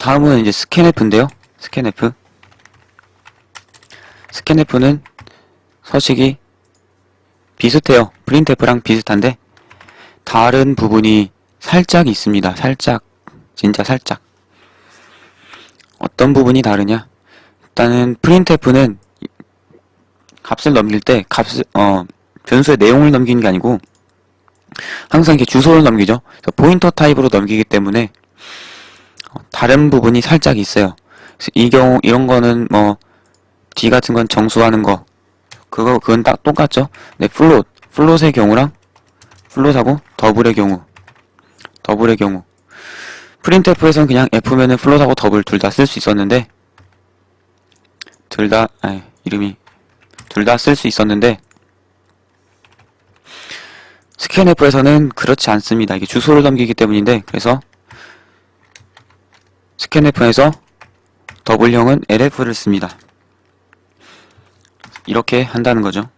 다음은 이제 스캔F인데요. 스캔F는 서식이 비슷해요. 프린트F랑 비슷한데 다른 부분이 살짝 있습니다. 살짝, 진짜 살짝. 어떤 부분이 다르냐? 일단은 printf는 값을 넘길 때 변수의 내용을 넘기는 게 아니고 항상 이렇게 주소를 넘기죠. 그래서 포인터 타입으로 넘기기 때문에 다른 부분이 살짝 있어요. 이 경우 이런 거는 뭐 D 같은 건 정수하는 거 그건 딱 똑같죠. 네, 플롯의 경우랑 플롯하고 더블의 경우 printf에서는 그냥 F면은 플롯하고 더블 둘 다 쓸 수 있었는데 둘 다 쓸 수 있었는데 스캔F에서는 그렇지 않습니다. 이게 주소를 넘기기 때문인데 그래서 스캔F에서 더블형은 LF를 씁니다. 이렇게 한다는 거죠.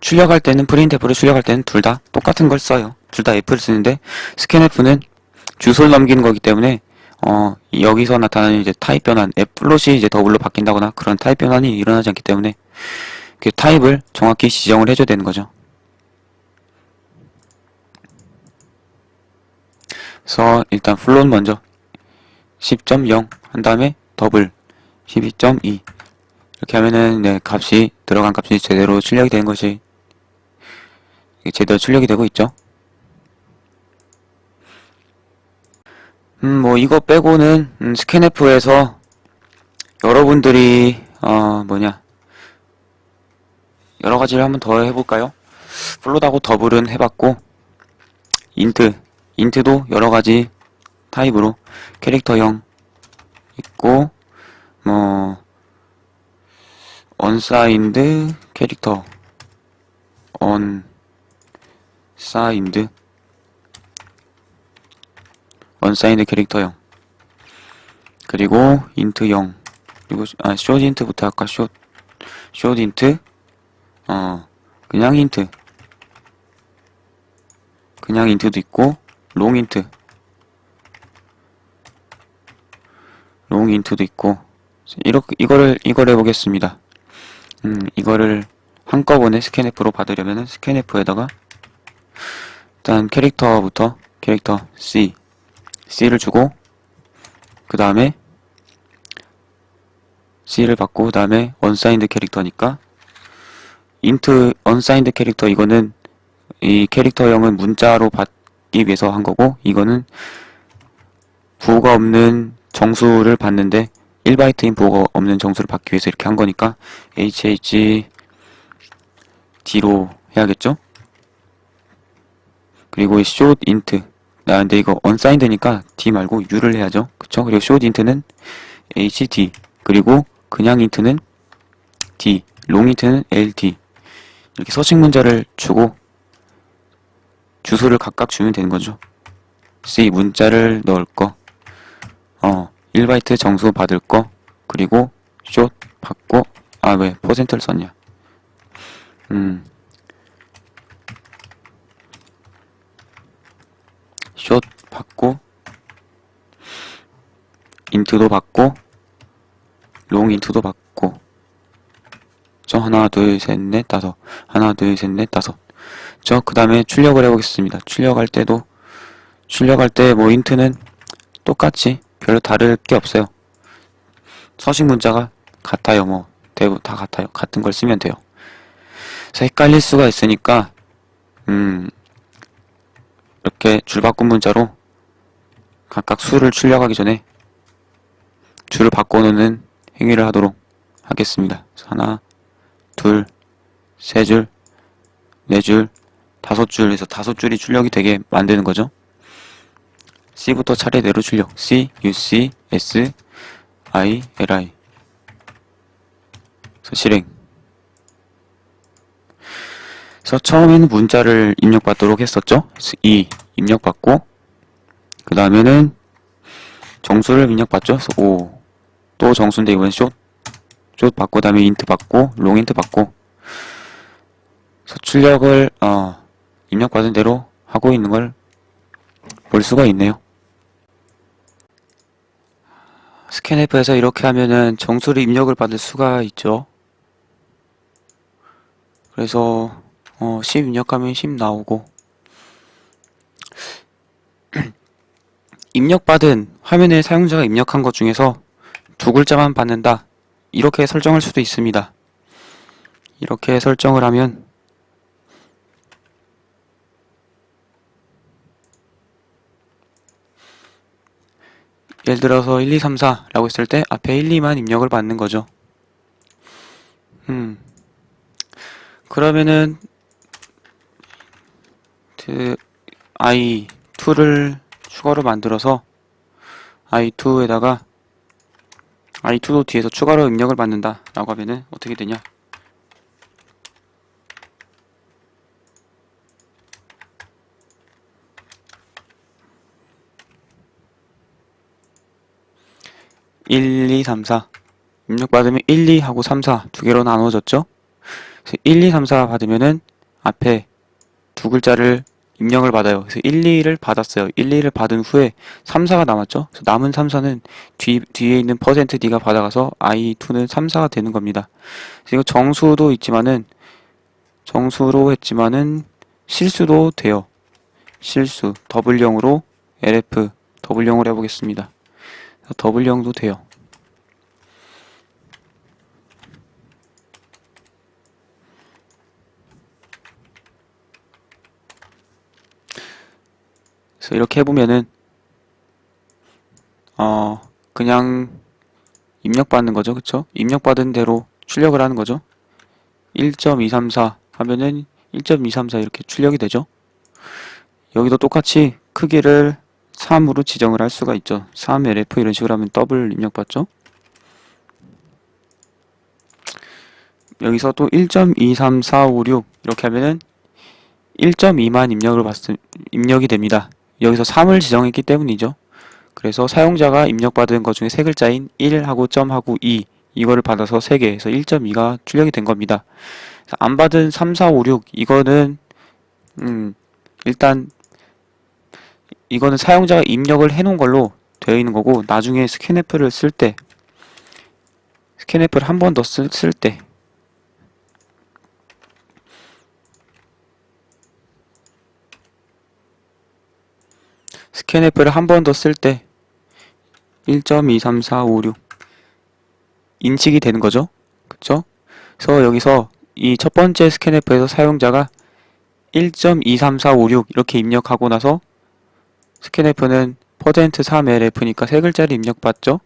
출력할 때는 printf를 출력할 때는 둘 다 똑같은 걸 써요. 둘 다 F를 쓰는데 스캔F는 주소를 넘기는 거기 때문에 여기서 나타나는 이제 타입 변환, 플롯이 이제 더블로 바뀐다거나 그런 타입 변환이 일어나지 않기 때문에 그 타입을 정확히 지정을 해줘야 되는 거죠. 그래서 일단 플롯 먼저 10.0 한 다음에 더블 12.2 이렇게 하면은 네, 들어간 값이 제대로 출력이 되는 것이 제대로 출력이 되고 있죠. 뭐 이거 빼고는 스캔F에서 여러분들이 여러 가지를 한번 더 해볼까요? 플롯하고 더블은 해봤고 인트도 여러 가지 타입으로 캐릭터형 있고 뭐 언사인드 캐릭터 언사인드 캐릭터형 그리고 인트형 그리고 숏인트부터 할까? 숏인트 그냥 인트도 있고 롱인트도 있고 이거를 해보겠습니다. 이거를 한꺼번에 스캔F로 받으려면은 스캔F에다가 일단 캐릭터 C를 주고 그 다음에 C를 받고 그 다음에 언사인드 캐릭터니까 인트 언사인드 캐릭터 이거는 이 캐릭터형은 문자로 받기 위해서 한 거고 이거는 부호가 없는 정수를 받는데 1바이트인 부호가 없는 정수를 받기 위해서 이렇게 한 거니까 HHD로 해야겠죠? 그리고 이 숏인트 근데 이거 언사인드니까 D 말고 U를 해야죠. 그쵸? 그리고 숏인트는 HD 그리고 그냥 인트는 D 롱인트는 LD 이렇게 서식 문자를 주고 주소를 각각 주면 되는 거죠. C 문자를 넣을 거 1바이트 정수 받을 거 그리고 숏 받고 왜 퍼센트를 썼냐 숏 받고 인트도 받고 롱인트도 받고 하나 둘 셋 넷 다섯 하나 둘 셋 넷 다섯 그 다음에 출력을 해보겠습니다. 출력할 때 뭐 인트는 똑같이 별로 다를 게 없어요. 서식 문자가 같아요. 뭐 대부분 다 같아요. 같은 걸 쓰면 돼요. 그래서 헷갈릴 수가 있으니까 이렇게 줄바꿈 문자로 각각 수를 출력하기 전에 줄을 바꿔놓는 행위를 하도록 하겠습니다. 하나, 둘, 세 줄, 네 줄, 다섯 줄 해서 5줄이 출력이 되게 만드는 거죠. C부터 차례대로 출력. C, UC, S, I, LI. 그래서 실행. 그래서 처음에는 문자를 입력받도록 했었죠. E 입력받고 그 다음에는 정수를 입력받죠. 그래서 O 또 정수인데 이번엔 숏 받고 그 다음에 인트 받고 롱인트 받고 그래서 출력을 입력받은 대로 하고 있는 걸 볼 수가 있네요. 스캔F에서 이렇게 하면은 정수를 입력을 받을 수가 있죠. 그래서 10 입력하면 10 나오고, 입력받은 화면에 사용자가 입력한 것 중에서 두 글자만 받는다, 이렇게 설정할 수도 있습니다. 이렇게 설정을 하면 예를 들어서 1, 2, 3, 4 라고 했을 때 앞에 1, 2만 입력을 받는 거죠. 그러면은 i2를 추가로 만들어서 i2에다가 i2도 뒤에서 추가로 입력을 받는다 라고 하면은 어떻게 되냐, (1, 2, 3, 4) 입력받으면 1, 2 하고 3, 4 두 개로 나눠졌죠. 그래서 1, 2, 3, 4 받으면은 앞에 두 글자를 입력을 받아요. 그래서 1, 2를 받았어요. 1, 2를 받은 후에 3, 4가 남았죠. 그래서 남은 3, 4는 뒤에 있는 %D가 받아가서 i2는 3, 4가 되는 겁니다. 그래서 이거 정수도 있지만은, 정수로 했지만은 실수도 돼요. 실수 더블0으로 lf 더블0으로 해보겠습니다. 더블0도 돼요. 그래서 이렇게 해보면은 그냥 입력받는 거죠. 그쵸? 입력받은 대로 출력을 하는 거죠. 1.234 하면은 1.234 이렇게 출력이 되죠. 여기도 똑같이 크기를 3으로 지정을 할 수가 있죠. 3LF 이런 식으로 하면 더블 입력받죠. 여기서 또 1.23456 이렇게 하면은 1.2만 입력이 됩니다. 여기서 3을 지정했기 때문이죠. 그래서 사용자가 입력받은 것 중에 세 글자인 1하고 점하고 2 이거를 받아서 3개 해서 1.2가 출력이 된 겁니다. 안 받은 3, 4, 5, 6 이거는 일단 이거는 사용자가 입력을 해놓은 걸로 되어 있는 거고, 나중에 스캔F를 쓸 때, 스캔F를 한 번 더 쓸 때 스캔F를 한 번 더 쓸 때 1.23456 인식이 되는 거죠. 그쵸? 그래서 여기서 이 첫 번째 스캔F에서 사용자가 1.23456 이렇게 입력하고 나서 스캔F는 %3LF니까 세 글자를 입력받죠.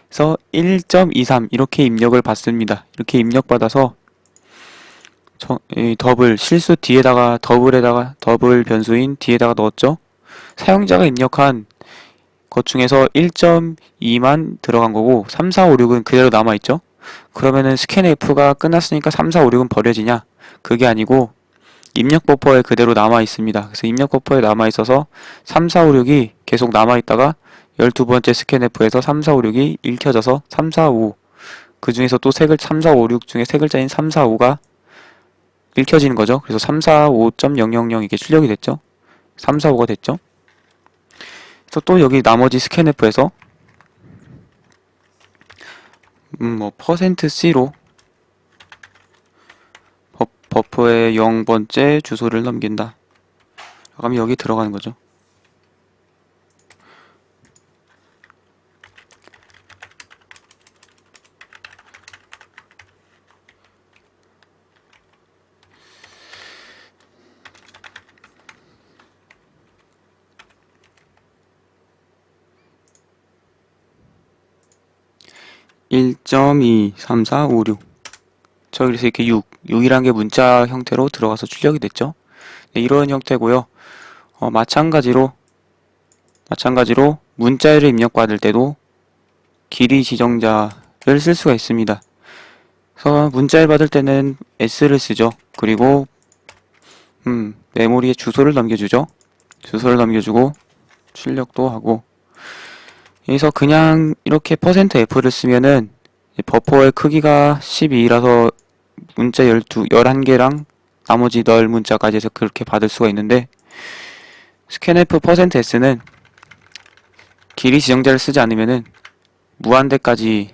그래서 1.23 이렇게 입력을 받습니다. 이렇게 입력받아서 이 더블 실수 뒤에다가 더블 변수인 뒤에다가 넣었죠. 사용자가 입력한 것 중에서 1.2만 들어간 거고 3, 4, 5, 6은 그대로 남아있죠. 그러면은 스캔F가 끝났으니까 3, 4, 5, 6은 버려지냐? 그게 아니고 입력 버퍼에 그대로 남아있습니다. 그래서 입력 버퍼에 남아있어서 3, 4, 5, 6이 계속 남아있다가 12번째 스캔F에서 3, 4, 5, 6이 읽혀져서 3, 4, 5 그 중에서 또 3, 4, 5, 6 중에 세 글자인 3, 4, 5가 읽혀지는 거죠. 그래서 3, 4, 5.000 이게 출력이 됐죠. 3, 4, 5가 됐죠. 그래서 또 여기 나머지 스캔F에서 %C로 버퍼의 0번째 주소를 넘긴다. 그럼 여기 들어가는 거죠. (1.23456) 저 그래서 이렇게 6이란 게 문자 형태로 들어가서 출력이 됐죠. 네, 이런 형태고요. 마찬가지로 문자를 입력받을 때도 길이 지정자를 쓸 수가 있습니다. 그래서 문자를 받을 때는 S를 쓰죠. 그리고 메모리에 주소를 넘겨주죠. 주소를 넘겨주고 출력도 하고, 여기서 그냥 이렇게 %F를 쓰면은 버퍼의 크기가 12라서 문자 11개랑 나머지 널 문자까지 해서 그렇게 받을 수가 있는데, scanf %s는 길이 지정자를 쓰지 않으면은 무한대까지,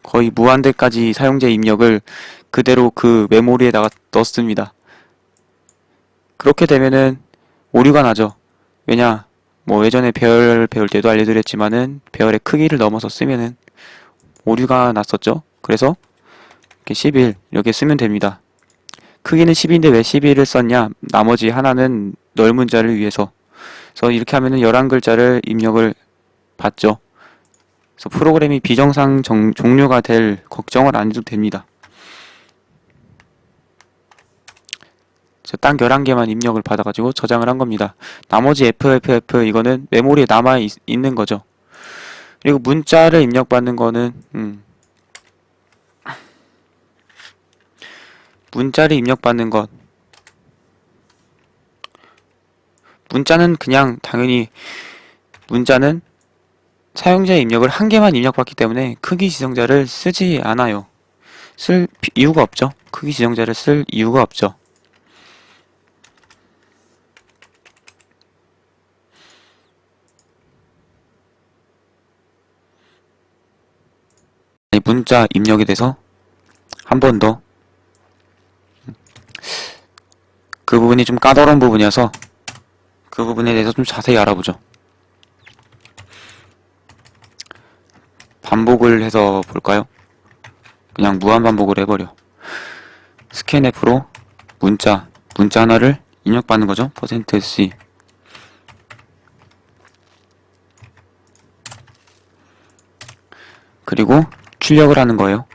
거의 무한대까지 사용자의 입력을 그대로 그 메모리에다가 넣습니다. 그렇게 되면은 오류가 나죠. 왜냐, 뭐 예전에 배열 배울 때도 알려드렸지만은 배열의 크기를 넘어서 쓰면은 오류가 났었죠. 그래서 이렇게 11 이렇게 쓰면 됩니다. 크기는 10인데 왜 11을 썼냐? 나머지 하나는 널 문자를 위해서. 그래서 이렇게 하면은 11글자를 입력을 받죠. 그래서 프로그램이 비정상 종료가 될 걱정을 안 해도 됩니다. 딱 11개만 입력을 받아가지고 저장을 한 겁니다. 나머지 FFF 이거는 메모리에 남아 있는 거죠. 그리고 문자를 입력받는 거는 문자를 입력받는 것, 문자는 그냥 당연히 문자는 사용자의 입력을 한 개만 입력받기 때문에 크기 지정자를 쓰지 않아요. 쓸 이유가 없죠. 크기 지정자를 쓸 이유가 없죠. 문자 입력에 대해서 한 번 더, 그 부분이 좀 까다로운 부분이어서 그 부분에 대해서 좀 자세히 알아보죠. 반복을 해서 볼까요? 그냥 무한 반복을 해버려. scanf로 문자 하나를 입력받는 거죠. %c 그리고 출력을 하는 거예요.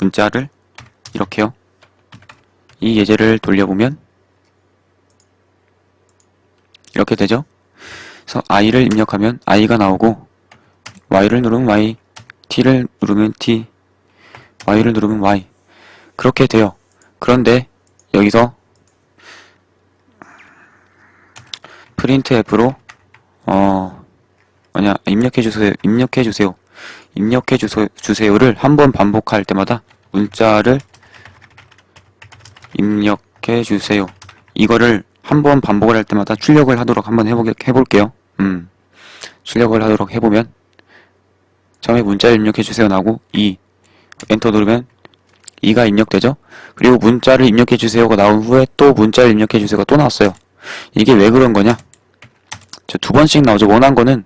문자를 이렇게요. 이 예제를 돌려보면 이렇게 되죠. 그래서 i를 입력하면 i가 나오고, y를 누르면 y, t를 누르면 t, y를 누르면 y, 그렇게 돼요. 그런데 여기서 printf로 입력해주세요를 한번 반복할 때마다 문자를 입력해주세요. 이거를 한번 반복을 할 때마다 출력을 하도록 한번 해볼게요. 출력을 하도록 해보면 처음에 문자를 입력해주세요 나오고 2 엔터 누르면 2가 입력되죠. 그리고 문자를 입력해주세요가 나온 후에 또 문자를 입력해주세요가 또 나왔어요. 이게 왜 그런 거냐? 저 2번씩 나오죠. 원한 거는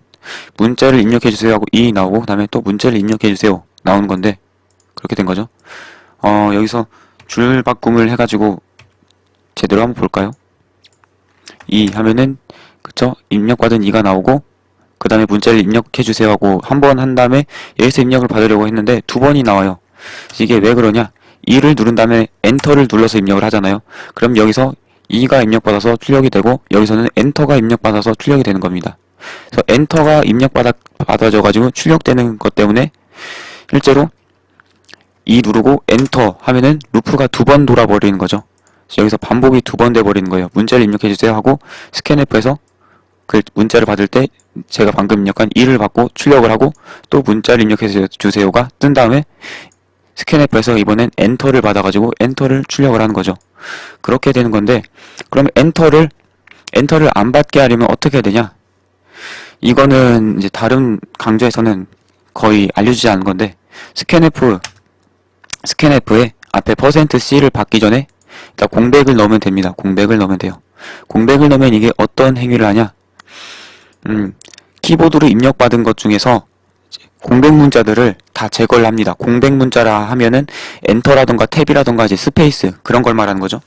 문자를 입력해주세요 하고 2 나오고, 그 다음에 또 문자를 입력해주세요 나오는 건데, 그렇게 된 거죠. 여기서 줄 바꿈을 해가지고 제대로 한번 볼까요? 2 하면은, 그쵸? 입력받은 2가 나오고, 그 다음에 문자를 입력해주세요 하고 한 번 한 다음에 여기서 입력을 받으려고 했는데 2번이 나와요. 이게 왜 그러냐? 2를 누른 다음에 엔터를 눌러서 입력을 하잖아요. 그럼 여기서 2가 입력받아서 출력이 되고, 여기서는 엔터가 입력받아서 출력이 되는 겁니다. 그래서 엔터가 입력받아져가지고 출력되는 것 때문에 실제로 2 누르고 엔터 하면은 루프가 2번 돌아버리는 거죠. 여기서 반복이 2번 돼버리는 거예요. 문자를 입력해주세요 하고 scanf에서 그 문자를 받을 때 제가 방금 입력한 2를 받고 출력을 하고, 또 문자를 입력해주세요가 뜬 다음에 scanf에서 이번엔 엔터를 받아가지고 엔터를 출력을 하는 거죠. 그렇게 되는 건데, 그러면 엔터를 안 받게 하려면 어떻게 해야 되냐? 이거는 이제 다른 강좌에서는 거의 알려주지 않은 건데, scanf에 앞에 %c를 받기 전에 일단 공백을 넣으면 됩니다. 공백을 넣으면 돼요. 공백을 넣으면 이게 어떤 행위를 하냐? 키보드로 입력받은 것 중에서 공백 문자들을 다 제거를 합니다. 공백 문자라 하면은 엔터라던가 탭이라던가 이제 스페이스 그런 걸 말하는 거죠.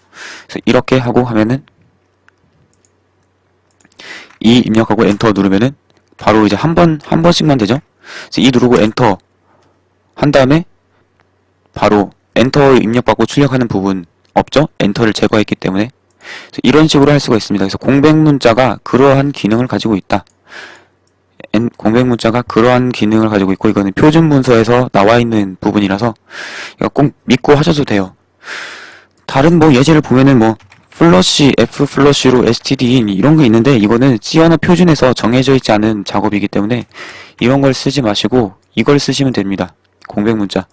그래서 이렇게 하고 하면은 이 입력하고 엔터 누르면은 바로 이제 한 번씩만 되죠. 그래서 이 누르고 엔터 한 다음에 바로 엔터 입력받고 출력하는 부분 없죠? 엔터를 제거했기 때문에. 그래서 이런 식으로 할 수가 있습니다. 그래서 공백 문자가 그러한 기능을 가지고 있다. 공백 문자가 그러한 기능을 가지고 있고, 이거는 표준 문서에서 나와 있는 부분이라서 이거 꼭 믿고 하셔도 돼요. 다른 뭐 예제를 보면은 뭐 플러시, F 플러시로 stdin 이런 게 있는데, 이거는 C 언어 표준에서 정해져 있지 않은 작업이기 때문에 이런 걸 쓰지 마시고 이걸 쓰시면 됩니다. 공백 문자.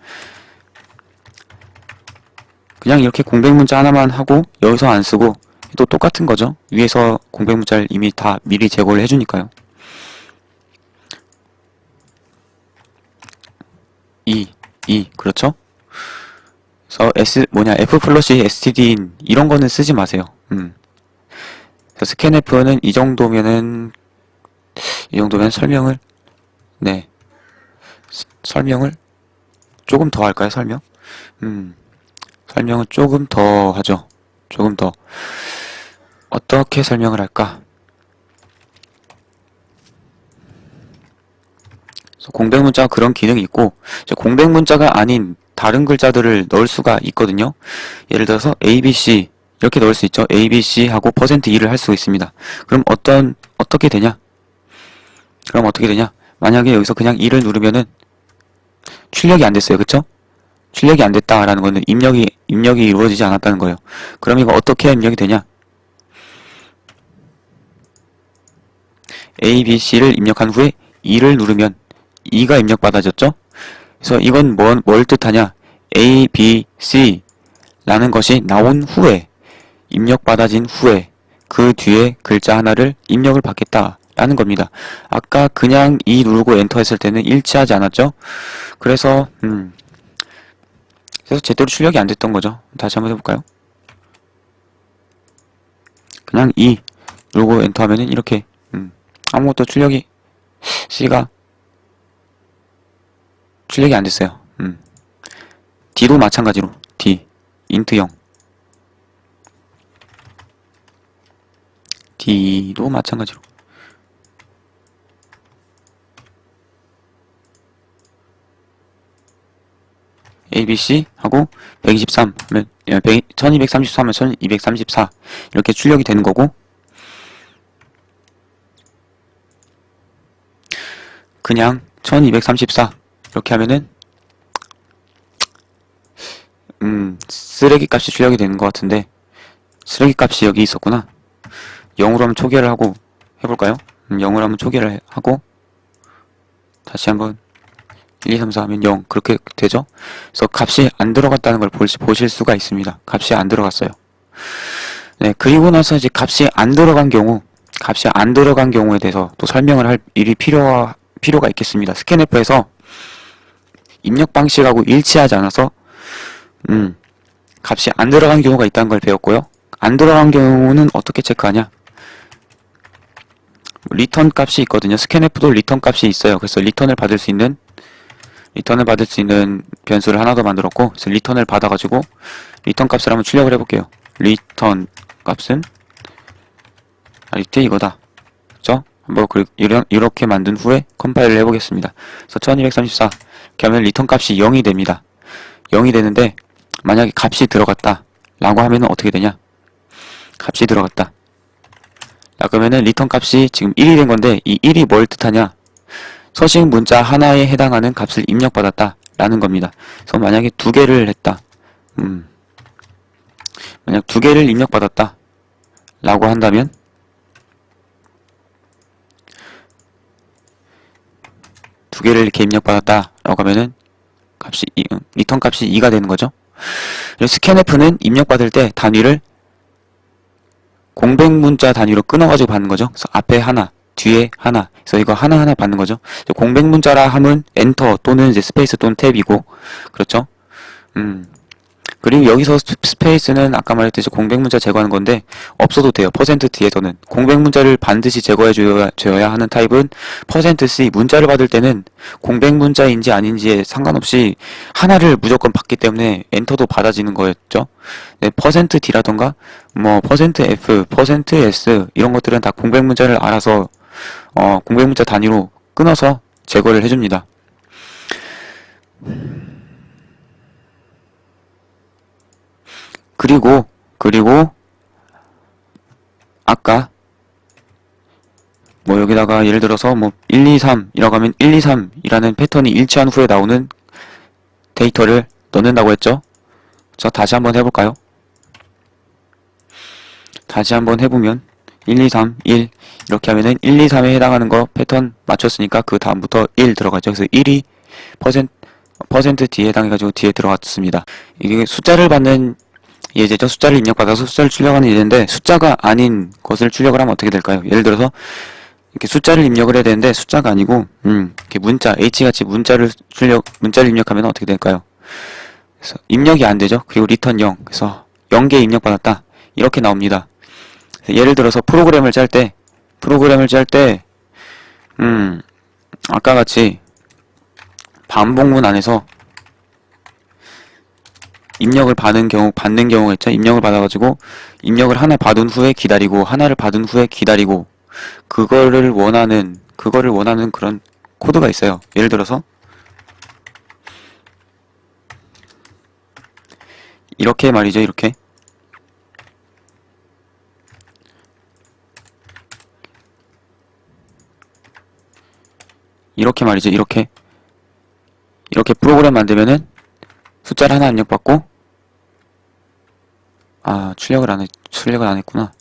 그냥 이렇게 공백 문자 하나만 하고 여기서 안 쓰고 또 똑같은 거죠. 위에서 공백 문자를 이미 다 미리 제거를 해주니까요. 그렇죠? 그래서 F 플러시 stdin 이런 거는 쓰지 마세요. 스캔F는 이 정도면 설명을 설명을 조금 더 할까요? 설명을 조금 더 하죠. 조금 더 어떻게 설명을 할까? 그래서 공백 문자가 그런 기능이 있고 공백 문자가 아닌 다른 글자들을 넣을 수가 있거든요. 예를 들어서 ABC 이렇게 넣을 수 있죠. ABC 하고 %2를 할 수 있습니다. 그럼 어떻게 되냐? 만약에 여기서 그냥 2를 누르면은 출력이 안 됐어요. 그쵸? 출력이 안 됐다라는 거는 입력이 이루어지지 않았다는 거예요. 그럼 이거 어떻게 해야 입력이 되냐? A, B, C를 입력한 후에 2를 누르면 2가 입력받아졌죠? 그래서 이건 뭘 뜻하냐? A, B, C 라는 것이 나온 후에 입력받아진 후에 그 뒤에 글자 하나를 입력을 받겠다 라는 겁니다. 아까 그냥 2 누르고 엔터 했을 때는 일치하지 않았죠? 그래서 제대로 출력이 안 됐던 거죠. 다시 한번 해볼까요? 그냥 2 누르고 엔터 하면은 이렇게 아무것도 C가 출력이 안 됐어요. D도 마찬가지로 D 인트 0 D도 마찬가지로 ABC 하고 123 하면 1233 하면 1234 이렇게 출력이 되는 거고, 그냥 1234 이렇게 하면은 쓰레기 값이 출력이 되는 것 같은데, 쓰레기 값이 여기 있었구나. 0으로 한번 초기화를 하고 해볼까요? 0으로 한번 초기화를 하고 다시 한번 1, 2, 3, 4 하면 0 그렇게 되죠? 그래서 값이 안 들어갔다는 걸 보실 수가 있습니다. 값이 안 들어갔어요. 네, 그리고 나서 이제 값이 안 들어간 경우에 대해서 또 설명을 할 일이 필요가 있겠습니다. 스캔F에서 입력 방식하고 일치하지 않아서 값이 안 들어간 경우가 있다는 걸 배웠고요. 안 들어간 경우는 어떻게 체크하냐? 리턴 값이 있거든요. 스캔F도 리턴 값이 있어요. 그래서 리턴을 받을 수 있는 변수를 하나 더 만들었고, 그래서 리턴을 받아가지고 리턴 값을 한번 출력을 해볼게요. 리턴 값은 이거다. 그죠? 한번 이렇게 만든 후에 컴파일을 해보겠습니다. 그래서 1234 이렇게 하면 리턴 값이 0이 됩니다. 0이 되는데 만약에 값이 들어갔다 라고 하면은 어떻게 되냐? 값이 들어갔다. 그러면은 리턴 값이 지금 1이 된 건데, 이 1이 뭘 뜻하냐? 서식 문자 하나에 해당하는 값을 입력받았다 라는 겁니다. 그래서 만약에 2개를 했다. 만약 2개를 입력받았다 라고 한다면, 두 개를 이렇게 입력받았다 라고 하면은 리턴 값이 2가 되는 거죠. 스캔F는 입력받을 때 단위를 공백 문자 단위로 끊어가지고 받는 거죠. 그래서 앞에 하나, 뒤에 하나. 그래서 이거 하나하나 받는 거죠. 공백 문자라 함은 엔터 또는 이제 스페이스 또는 탭이고, 그렇죠? 그리고 여기서 스페이스는 아까 말했듯이 공백 문자 제거하는 건데 없어도 돼요. %D에서는 공백 문자를 반드시 제거해 줘야 하는 타입은 %C. 문자를 받을 때는 공백 문자인지 아닌지에 상관없이 하나를 무조건 받기 때문에 엔터도 받아지는 거였죠. 네, %D라던가 %F, %S 이런 것들은 다 공백 문자를 알아서 공백 문자 단위로 끊어서 제거를 해줍니다. 그리고 아까 여기다가 예를 들어서 1, 2, 3이라고 하면 1, 2, 3이라는 패턴이 일치한 후에 나오는 데이터를 넣는다고 했죠. 자, 다시 한번 해볼까요? 다시 한번 해보면 1, 2, 3, 1 이렇게 하면은 1, 2, 3에 해당하는 거 패턴 맞췄으니까 그 다음부터 1 들어가죠. 그래서 1이 %D에 해당해가지고 D에 들어갔습니다. 이게 숫자를 받는 예제죠. 숫자를 입력받아서 숫자를 출력하는 예제인데 숫자가 아닌 것을 출력을 하면 어떻게 될까요? 예를 들어서 이렇게 숫자를 입력을 해야 되는데 숫자가 아니고 이렇게 문자 H같이 문자를 입력하면 어떻게 될까요? 그래서 입력이 안 되죠. 그리고 리턴 0. 그래서 0개 입력받았다. 이렇게 나옵니다. 예를 들어서 프로그램을 짤 때 아까 같이 반복문 안에서 입력을 받는 경우가 있죠. 입력을 받아가지고 입력을 하나 받은 후에 기다리고 하나를 받은 후에 기다리고 그거를 원하는 그런 코드가 있어요. 예를 들어서 이렇게 말이죠. 이렇게 말이죠. 이렇게 프로그램 만들면은 숫자를 하나 입력받고 출력을 안 했구나.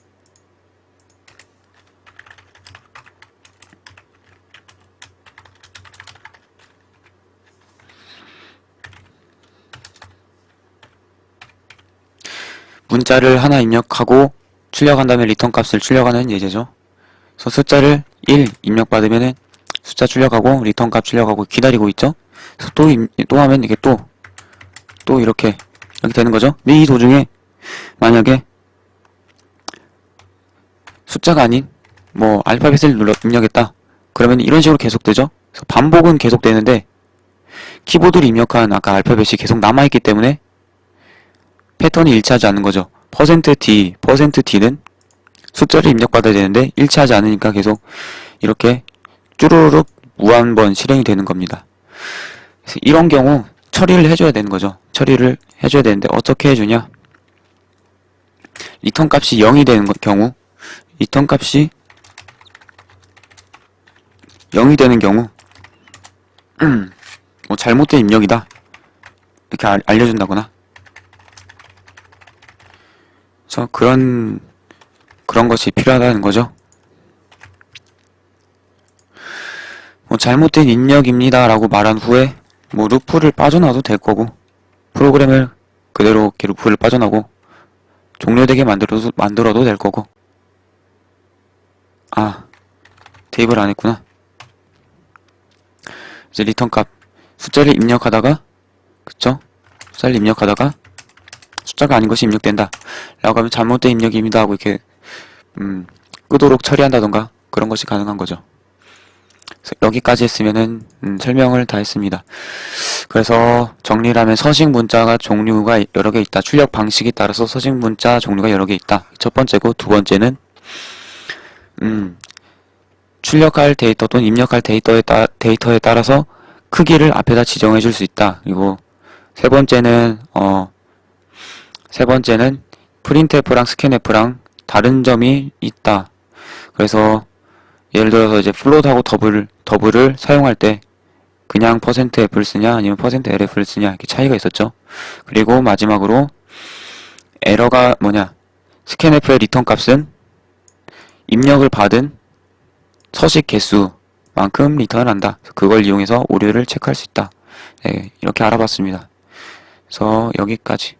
문자를 하나 입력하고 출력한 다음에 리턴 값을 출력하는 예제죠. 그래서 숫자를 1 입력받으면은 숫자 출력하고 리턴 값 출력하고 기다리고 있죠. 그래서 또 하면 이게 또 이렇게 되는 거죠. 근데 이 도중에 만약에 숫자가 아닌 뭐 알파벳을 입력했다. 그러면 이런 식으로 계속되죠. 그래서 반복은 계속되는데 키보드로 입력한 아까 알파벳이 계속 남아있기 때문에 패턴이 일치하지 않는 거죠. %d,%d는 숫자를 입력받아야 되는데 일치하지 않으니까 계속 이렇게 쭈루룩 무한번 실행이 되는 겁니다. 그래서 이런 경우 처리를 해줘야 되는 거죠. 처리를 해줘야 되는데 어떻게 해주냐? 리턴 값이 0이 되는 경우 리턴 값이 0이 되는 경우 뭐 잘못된 입력이다 이렇게 알려준다거나 그래서 그런 것이 필요하다는 거죠. 뭐 잘못된 입력입니다 라고 말한 후에 뭐 루프를 빠져나와도 될 거고 프로그램을 그대로 이렇게 루프를 빠져나오고 종료되게 만들어도 될 거고 대입을 안 했구나. 이제 리턴 값 숫자를 입력하다가 그쵸? 숫자를 입력하다가 숫자가 아닌 것이 입력된다 라고 하면 잘못된 입력입니다 하고 이렇게 끄도록 처리한다던가 그런 것이 가능한 거죠. 그래서 여기까지 했으면은 설명을 다 했습니다. 그래서 정리를 하면 서식 문자가 종류가 여러 개 있다. 출력 방식에 따라서 서식 문자 종류가 여러 개 있다. 첫 번째고 두 번째는 출력할 데이터 또는 입력할 데이터에 따라서 크기를 앞에다 지정해 줄 수 있다. 그리고 세 번째는 프린트f랑 스캔f랑 다른 점이 있다. 그래서 예를 들어서 이제 플롯하고 더블을 사용할 때 그냥 %f를 쓰냐 아니면 %lf를 쓰냐 이렇게 차이가 있었죠. 그리고 마지막으로 에러가 뭐냐? 스캔f의 리턴 값은 입력을 받은 서식 개수만큼 리턴을 한다. 그걸 이용해서 오류를 체크할 수 있다. 네, 이렇게 알아봤습니다. 그래서 여기까지.